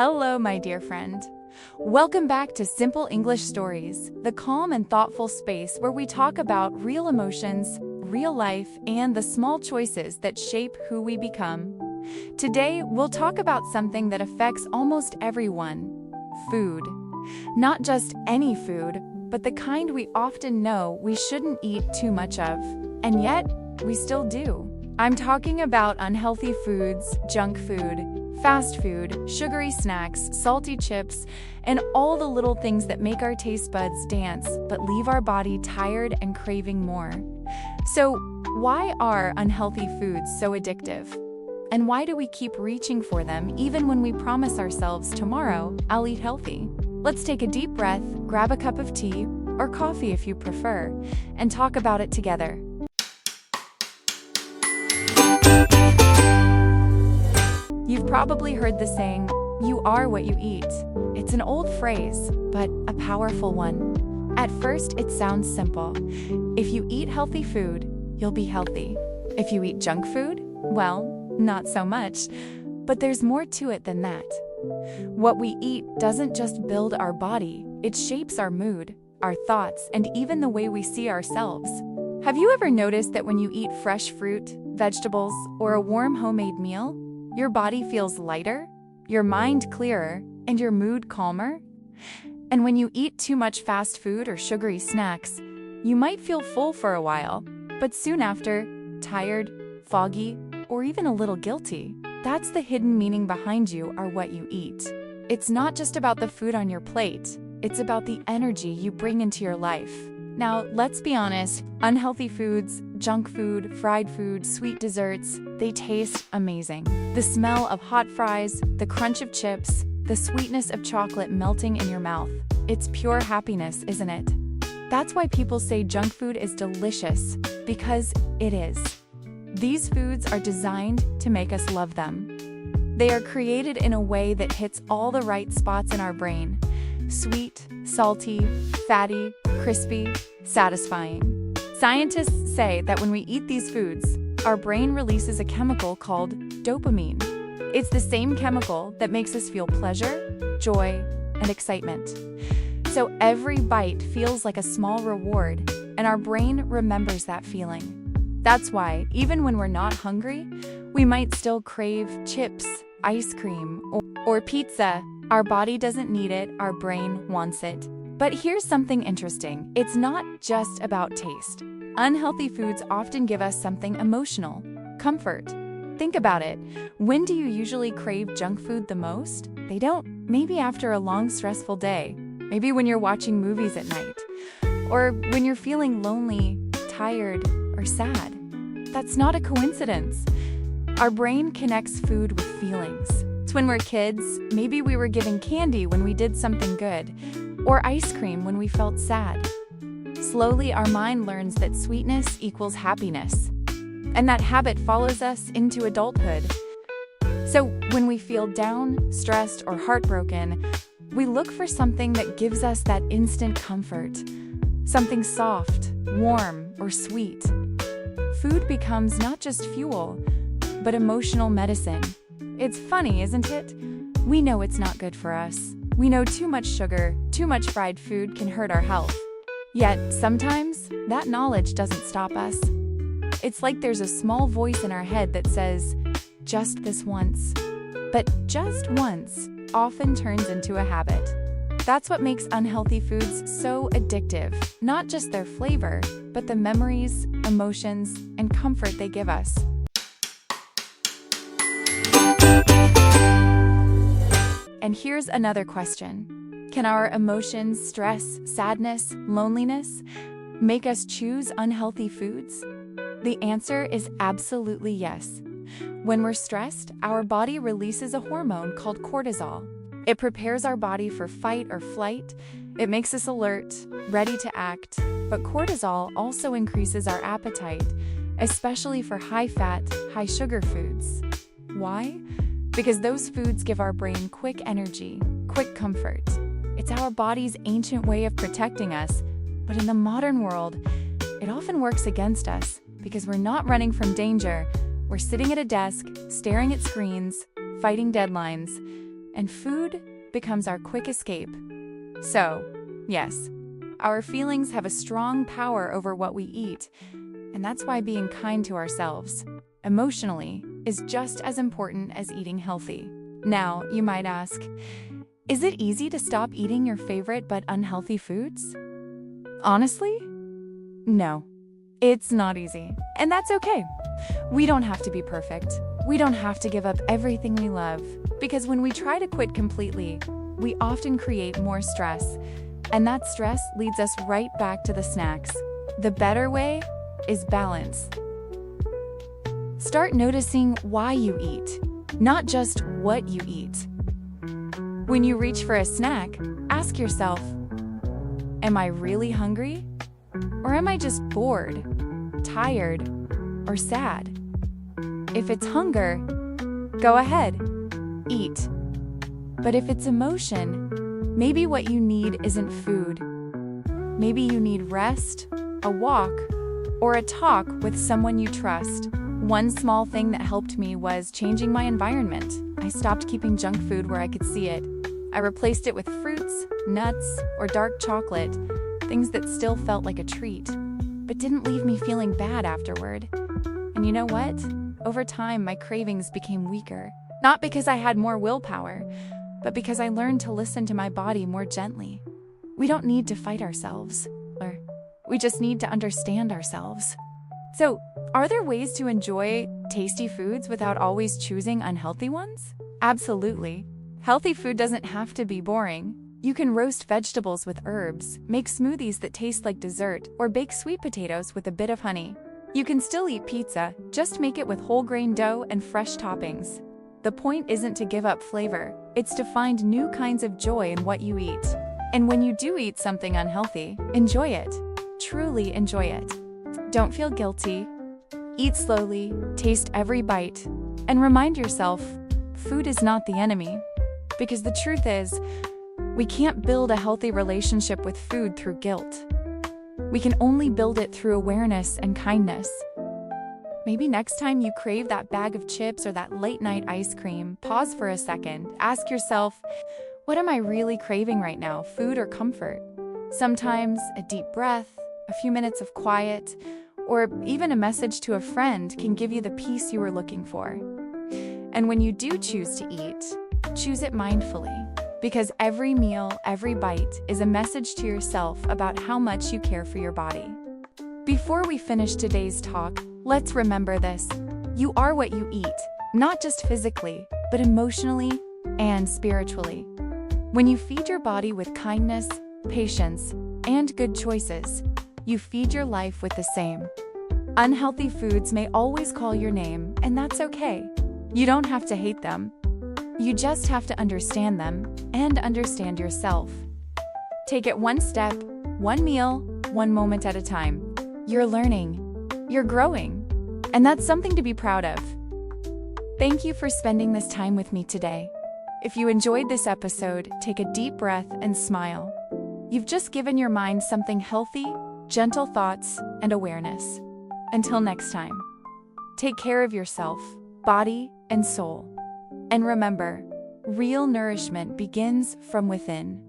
Hello, my dear friend. Welcome back to Simple English Stories, the calm and thoughtful space where we talk about real emotions, real life, and the small choices that shape who we become. Today, we'll talk about something that affects almost everyone: food. Not just any food, but the kind we often know we shouldn't eat too much of, and yet we still do. I'm talking about unhealthy foods, junk food, fast food, sugary snacks, salty chips, and all the little things that make our taste buds dance but leave our body tired and craving more. So, why are unhealthy foods so addictive? And why do we keep reaching for them even when we promise ourselves tomorrow I'll eat healthy? Let's take a deep breath, grab a cup of tea, or coffee if you prefer, and talk about it together. You've probably heard the saying, "You are what you eat." It's an old phrase, but a powerful one. At first, it sounds simple. If you eat healthy food, you'll be healthy. If you eat junk food, well, not so much. But there's more to it than that. What we eat doesn't just build our body, it shapes our mood, our thoughts, and even the way we see ourselves. Have you ever noticed that when you eat fresh fruit, vegetables, or a warm homemade meal, your body feels lighter, your mind clearer, and your mood calmer? And when you eat too much fast food or sugary snacks, you might feel full for a while, but soon after, tired, foggy, or even a little guilty. That's the hidden meaning behind you are what you eat. It's not just about the food on your plate, it's about the energy you bring into your life. Now, let's be honest, unhealthy foods, junk food, fried food, sweet desserts, they taste amazing. The smell of hot fries, the crunch of chips, the sweetness of chocolate melting in your mouth. It's pure happiness, isn't it? That's why people say junk food is delicious, because it is. These foods are designed to make us love them. They are created in a way that hits all the right spots in our brain. Sweet, salty, fatty, crispy, satisfying. Scientists say that when we eat these foods, our brain releases a chemical called dopamine. It's the same chemical that makes us feel pleasure, joy, and excitement. So every bite feels like a small reward, and our brain remembers that feeling. That's why, even when we're not hungry, we might still crave chips, ice cream, or pizza. Our body doesn't need it, our brain wants it. But here's something interesting. It's not just about taste. Unhealthy foods often give us something emotional: comfort. Think about it. When do you usually crave junk food the most? They don't. Maybe after a long, stressful day. Maybe when you're watching movies at night. Or when you're feeling lonely, tired, or sad. That's not a coincidence. Our brain connects food with feelings. It's when we're kids, maybe we were given candy when we did something good, or ice cream when we felt sad. Slowly, our mind learns that sweetness equals happiness, and that habit follows us into adulthood. So when we feel down, stressed, or heartbroken, we look for something that gives us that instant comfort, something soft, warm, or sweet. Food becomes not just fuel, but emotional medicine. It's funny, isn't it? We know it's not good for us. We know too much sugar, too much fried food can hurt our health. Yet, sometimes, that knowledge doesn't stop us. It's like there's a small voice in our head that says, just this once. But just once often turns into a habit. That's what makes unhealthy foods so addictive. Not just their flavor, but the memories, emotions, and comfort they give us. And here's another question. Can our emotions, stress, sadness, loneliness, make us choose unhealthy foods? The answer is absolutely yes. When we're stressed, our body releases a hormone called cortisol. It prepares our body for fight or flight. It makes us alert, ready to act. But cortisol also increases our appetite, especially for high-fat, high-sugar foods. Why? Because those foods give our brain quick energy, quick comfort. It's our body's ancient way of protecting us, but in the modern world, it often works against us because we're not running from danger. We're sitting at a desk, staring at screens, fighting deadlines. and food becomes our quick escape. So, yes, our feelings have a strong power over what we eat, and that's why being kind to ourselves, emotionally, is just as important as eating healthy. Now, you might ask, is it easy to stop eating your favorite but unhealthy foods? Honestly, no. It's not easy, and that's okay. We don't have to be perfect. We don't have to give up everything we love, because when we try to quit completely, we often create more stress, and that stress leads us right back to the snacks. The better way is balance. Start noticing why you eat, not just what you eat. When you reach for a snack, ask yourself, am I really hungry? Or am I just bored, tired, or sad? If it's hunger, go ahead, eat. But if it's emotion, maybe what you need isn't food. Maybe you need rest, a walk, or a talk with someone you trust. One small thing that helped me was changing my environment. I stopped keeping junk food where I could see it. I replaced it with fruits, nuts, or dark chocolate, things that still felt like a treat, but didn't leave me feeling bad afterward. And you know what? Over time, my cravings became weaker. Not because I had more willpower, but because I learned to listen to my body more gently. We don't need to fight ourselves, or we just need to understand ourselves. So, are there ways to enjoy tasty foods without always choosing unhealthy ones? Absolutely. Healthy food doesn't have to be boring. You can roast vegetables with herbs, make smoothies that taste like dessert, or bake sweet potatoes with a bit of honey. You can still eat pizza, just make it with whole grain dough and fresh toppings. The point isn't to give up flavor, it's to find new kinds of joy in what you eat. And when you do eat something unhealthy, enjoy it. Truly enjoy it. Don't feel guilty. Eat slowly, taste every bite, and remind yourself, food is not the enemy. Because the truth is, we can't build a healthy relationship with food through guilt. We can only build it through awareness and kindness. Maybe next time you crave that bag of chips or that late-night ice cream, pause for a second, ask yourself, what am I really craving right now, food or comfort? Sometimes a deep breath, a few minutes of quiet, or even a message to a friend can give you the peace you were looking for. And when you do choose to eat, choose it mindfully. Because every meal, every bite is a message to yourself about how much you care for your body. Before we finish today's talk, let's remember this. You are what you eat, not just physically, but emotionally and spiritually. When you feed your body with kindness, patience, and good choices, you feed your life with the same. Unhealthy foods may always call your name, and that's okay. You don't have to hate them. You just have to understand them and understand yourself. Take it one step, one meal, one moment at a time. You're learning, you're growing, and that's something to be proud of. Thank you for spending this time with me today. If you enjoyed this episode, take a deep breath and smile. You've just given your mind something healthy, gentle thoughts, and awareness. Until next time, take care of yourself, body, and soul. And remember, real nourishment begins from within.